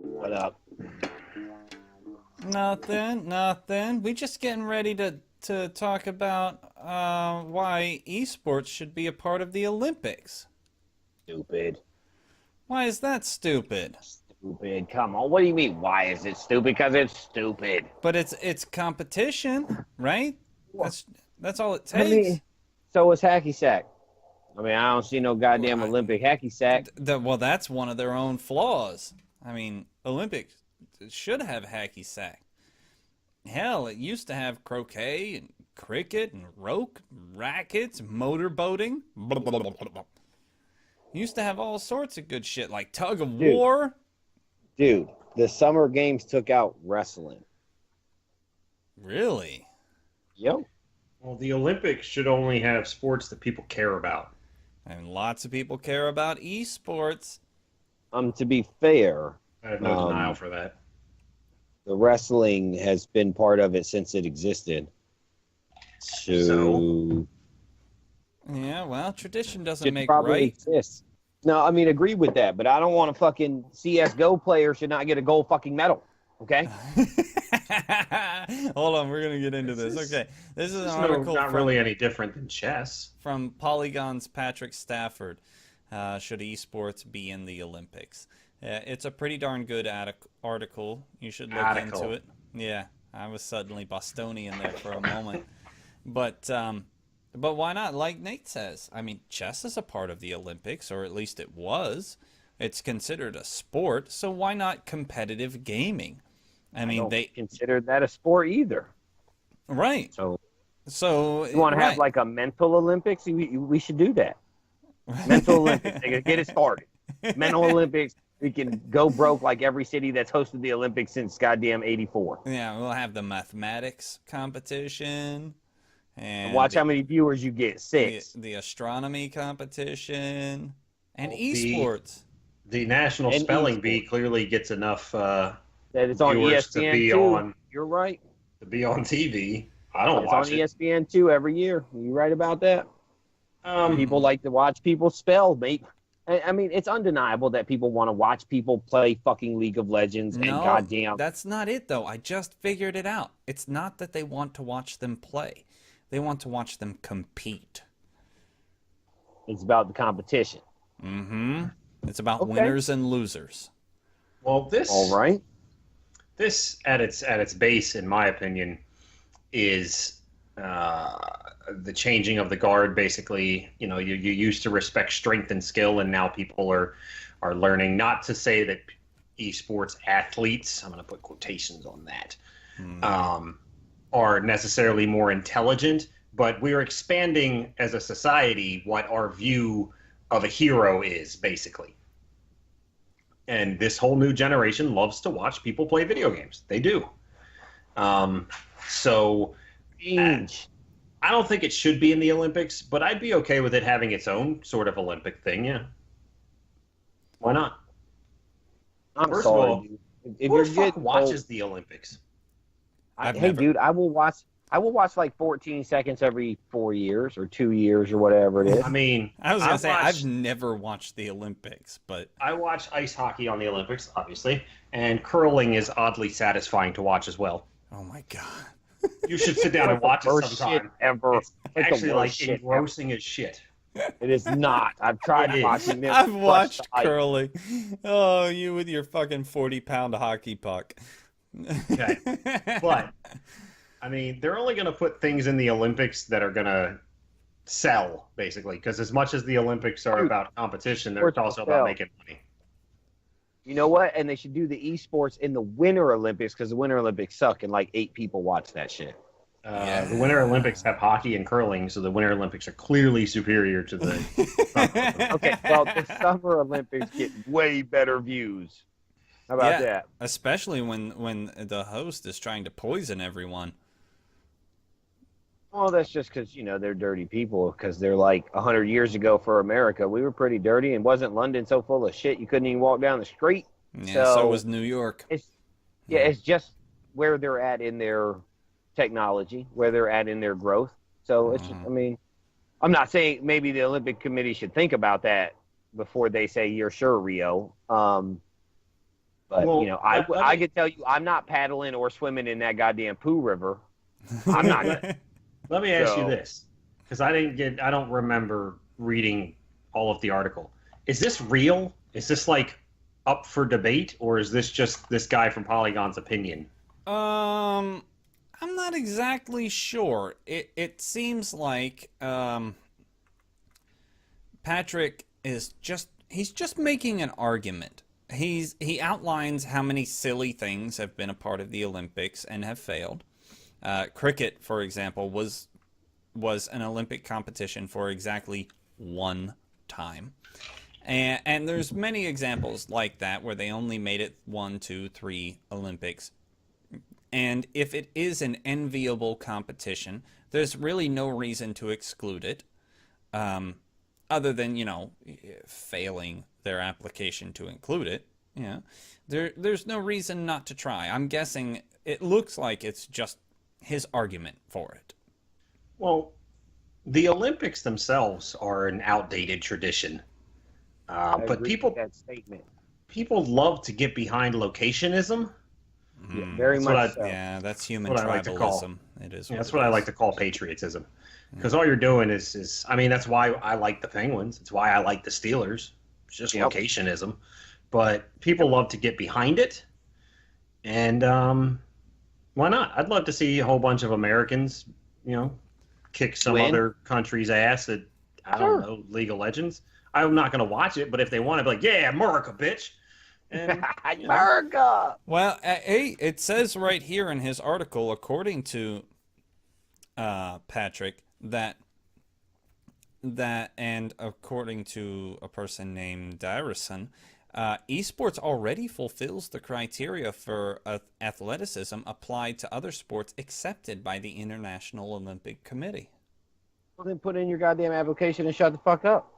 What up? Nothing. We just getting ready to talk about why eSports should be a part of the Olympics. Stupid. Why is that stupid? Stupid. Come on. What do you mean? Why is it stupid? Because it's stupid. But it's competition, right? Well, That's all it I mean, takes. so is hacky sack. I mean, I don't see no goddamn I- Olympic hacky sack. well, that's one of their own flaws. I mean, Olympics should have hacky sack. Hell, it used to have croquet and cricket and roke, rackets, motorboating. Used to have all sorts of good shit like tug of Dude. war. Dude, the Summer Games took out wrestling. Really? Yo. Well, the Olympics should only have sports that people care about. And lots of people care about esports. To be fair, I have no denial for that. the wrestling has been part of it since it existed. So Yeah, well, tradition doesn't it make probably right. exists. No, I mean, agree with that, but I don't want a fucking CS:GO player should not get a gold fucking medal. Okay. Hold on, we're gonna get into this. Okay, this is an It's article not from, really any different than chess. from Polygon's Patrick Stafford. Should esports be in the Olympics? It's a pretty darn good article. You should look into it. Yeah, I was suddenly Bostonian there for a moment, but why not? Like Nate says, I mean, chess is a part of the Olympics, or at least it was. It's considered a sport, so why not competitive gaming? I mean, don't they consider that a sport either. right. So You want to have right. like a mental Olympics? We should do that. Mental Olympics. They could get it started. Mental Olympics. We can go broke like every city that's hosted the Olympics since goddamn '84. Yeah, we'll have the mathematics competition, and Watch how many viewers you get. the, 6. the astronomy competition, and Well, esports. The National And Spelling esports. Bee clearly gets enough That it's on viewers to ESPN be too. on You're right. TV. I don't It's on watch it. ESPN too every year. You right about that? People like to watch people spell, mate. I mean, it's undeniable that people want to watch people play fucking League of Legends and No, goddamn. that's not it though. I just figured it out. It's not that they want to watch them play; they want to watch them compete. It's about the competition. Mm-hmm. It's about Okay. winners and losers. Well, All right. this at its base, in my opinion, is the changing of the guard. Basically, you used to respect strength and skill, and now people are learning. Not to say that esports athletes, I'm going to put quotations on that, are necessarily more intelligent, but we're expanding as a society what our view of a hero is, basically. And this whole new generation loves to watch people play video games. They do. So Change. I don't think it should be in the Olympics, but I'd be okay with it having its own sort of Olympic thing. Yeah. Why not? I'm First of sorry, all, dude. Who If the you're fuck getting watches the Olympics? I've hey, never- dude, I will watch. I will watch like 14 seconds every 4 years or 2 years or whatever it is. I mean, I was gonna say watch- I've never watched the Olympics, but I watch ice hockey on the Olympics, obviously, and curling is oddly satisfying to watch as well. oh my god. You should sit down and watch it Worst sometime. shit ever. It's the actually like worst shit ever. engrossing as shit. It is not. I've tried It is. watching this. I've watched Crush the ice. curling. Oh, you with your fucking 40-pound hockey puck. Okay. But I mean, they're only going to put things in the Olympics that are going to sell, basically, because as much as the Olympics are about competition, they're Sports also sell. about making money. You know what? And they should do the esports in the Winter Olympics because the Winter Olympics suck and like 8 people watch that shit. The Winter Olympics have hockey and curling, so the Winter Olympics are clearly superior to the. Okay, well, the Summer Olympics get way better views. How about Yeah. that? Especially when the host is trying to poison everyone. Well, that's just because, they're dirty people because they're like 100 years ago for America. We were pretty dirty and wasn't London so full of shit you couldn't even walk down the street? Yeah, so was New York. It's just where they're at in their technology, where they're at in their growth. So it's just, I mean, I'm not saying maybe the Olympic Committee should think about that before they say you're sure, Rio. But Well, I could tell you, I'm not paddling or swimming in that goddamn poo river. I'm not. let me ask you So- this, because I don't remember reading all of the article. Is this real? Is this like up for debate, or is this just this guy from Polygon's opinion? I'm not exactly sure. It seems like Patrick is he's just making an argument. He outlines how many silly things have been a part of the Olympics and have failed. Cricket, for example, was an Olympic competition for exactly one time. And there's many examples like that where they only made it 1, 2, 3 Olympics. And if it is an enviable competition, there's really no reason to exclude it, other than, failing their application to include it. Yeah, there's no reason not to try. I'm guessing it looks like it's just his argument for it. Well, the Olympics themselves are an outdated tradition, I but agree with that statement. people love to get behind locationism. Yeah, very That's much so. Yeah, that's human What I like to call- tribalism. It is. That's what I like to call patriotism, because all you're doing is I mean, that's why I like the Penguins. It's why I like the Steelers. It's just Yep. locationism, but people love to get behind it, and why not? I'd love to see a whole bunch of Americans, kick some Win. other country's ass at Sure. don't know, League of Legends. I'm not going to watch it, but if they want to, be like, yeah, America, bitch. And, America. Well, hey, it says right here in his article, according to Patrick, that and according to a person named Dyrison, esports already fulfills the criteria for athleticism applied to other sports accepted by the International Olympic Committee. Well, then put in your goddamn application and shut the fuck up.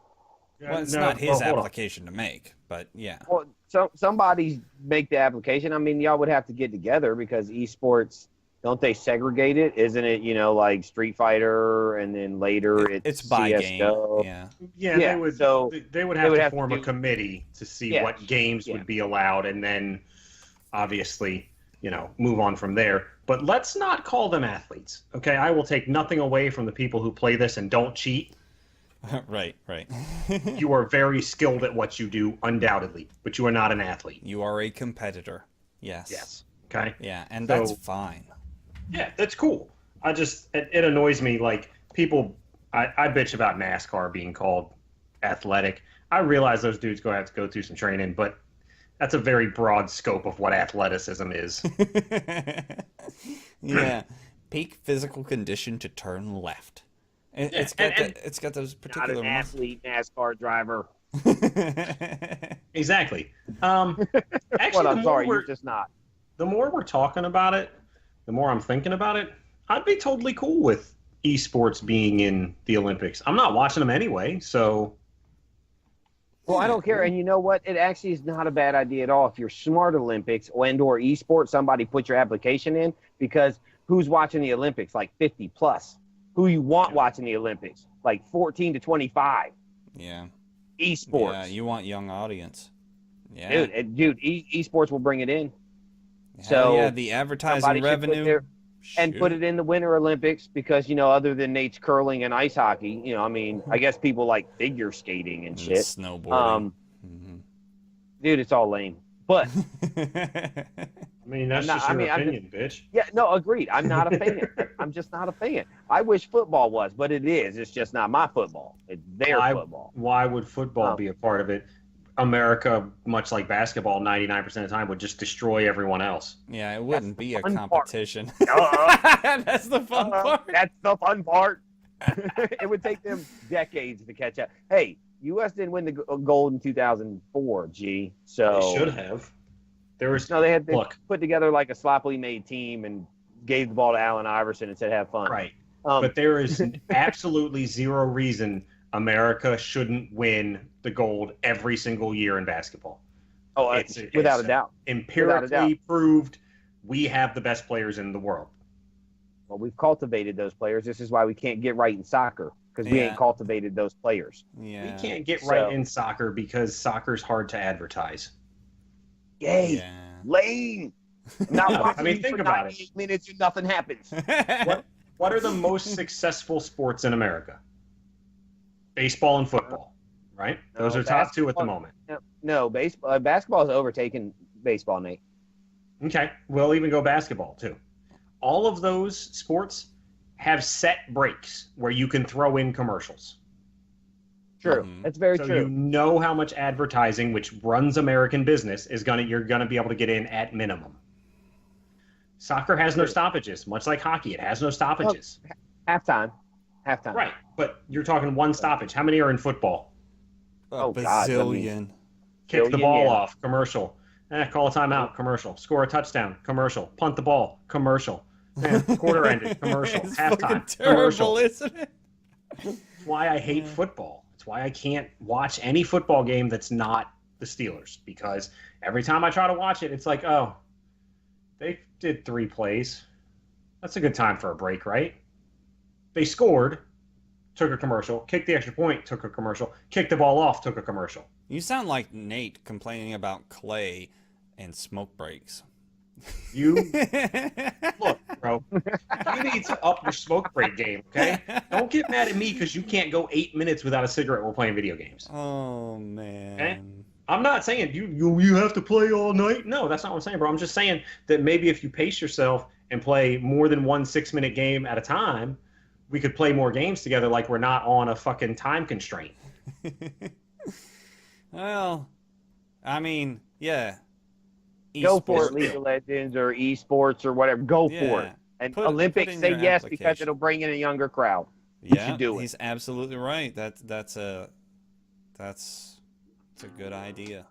Well, it's No, not his hold on. application to make, but yeah. Well, somebody make the application. I mean, y'all would have to get together because esports, don't they segregate it? Isn't it, like Street Fighter and then later It's by CSGO? game. Yeah. Yeah, Yeah, they would. so they would they have would to have to form a do- committee to see Yeah, what games yeah. would be allowed, and then obviously, move on from there. But let's not call them athletes. Okay, I will take nothing away from the people who play this and don't cheat. Right. You are very skilled at what you do, undoubtedly, but you are not an athlete. You are a competitor. Yes. Yes. Okay. Yeah, and So- that's fine. Yeah, that's cool. It annoys me, like, people. I bitch about NASCAR being called athletic. I realize those dudes have to go through some training, but that's a very broad scope of what athleticism is. Yeah. Peak physical condition to turn left. It's got those not particular an athlete NASCAR driver. Exactly. Actually, Well, I'm sorry, you're just not. the more we're talking about it, the more I'm thinking about it. I'd be totally cool with esports being in the Olympics. I'm not watching them anyway, so Well, I don't care. And you know what? It actually is not a bad idea at all. If you're smart Olympics and/or esports, somebody put your application in, because who's watching the Olympics? Like 50 plus. Who you want watching the Olympics? Like 14 to 25. Yeah. Esports. Yeah, you want young audience. Yeah. Esports will bring it in. Hell so yeah, the advertising somebody should put revenue. Put it in the Winter Olympics because, other than Nate's curling and ice hockey, I guess people like figure skating and shit. Snowboarding. Dude, it's all lame. But I mean that's I'm not- just I your mean, I'm opinion, bitch. yeah, no, agreed. I'm not a fan. I'm just not a fan. I wish football was, but it is. It's just not my football. It's their football. Why would football be a part of it? America, much like basketball, 99% of the time would just destroy everyone else. Yeah, it wouldn't be a fun part. competition. Uh-uh. That's the fun part. That's the fun part. It would take them decades to catch up. Hey, U.S. didn't win the gold in 2004, G. So They should have. There was No, they look put together like a sloppily made team and gave the ball to Allen Iverson and said, "Have fun." right, Um, but there is absolutely zero reason America shouldn't win the gold every single year in basketball. without a doubt. Empirically proved, we have the best players in the world. Well, we've cultivated those players. This is why we can't get right in soccer, because we Yeah. ain't cultivated those players. Yeah. We can't get So- right in soccer because soccer's hard to advertise. Yay, Yeah. lame. I'm not No, watching I mean, you think for about 98 minutes and nothing happens. What are the most successful sports in America? Baseball and football, right? Those No, are top two at the basketball- moment. No, basketball has overtaken baseball, Nate. Okay, we'll even go basketball too. All of those sports have set breaks where you can throw in commercials. True. Mhm. That's very So true. you know how much advertising, which runs American business, you're gonna be able to get in at minimum. Soccer has no True. stoppages, much like hockey. It has no stoppages. Halftime. Right, but you're talking one stoppage. How many are in football? A Oh, God, I bazillion. Kick the Billion, ball yeah. off, commercial. Call a timeout, commercial. Score a touchdown, commercial. Punt the ball, commercial. Quarter ended, commercial. It's Halftime, fucking terrible, commercial. isn't it? That's why I hate football. It's why I can't watch any football game that's not the Steelers, because every time I try to watch it, it's like, oh, they did 3 plays. That's a good time for a break, right? They scored, took a commercial, kicked the extra point, took a commercial, kicked the ball off, took a commercial. You sound like Nate complaining about Clay and smoke breaks. You look, bro. You need to up your smoke break game, okay? Don't get mad at me because you can't go 8 minutes without a cigarette while playing video games. Oh man. Okay? I'm not saying you have to play all night. No, that's not what I'm saying, bro. I'm just saying that maybe if you pace yourself and play more than 1 6-minute game at a time, we could play more games together like we're not on a fucking time constraint. Well, I mean, yeah. Go for it, Esports. League of Legends or esports or whatever. Go for Yeah. it. And Put Olympics, in say your yes because application. it'll bring in a younger crowd. Yeah, should do it. he's absolutely right. That's a good idea.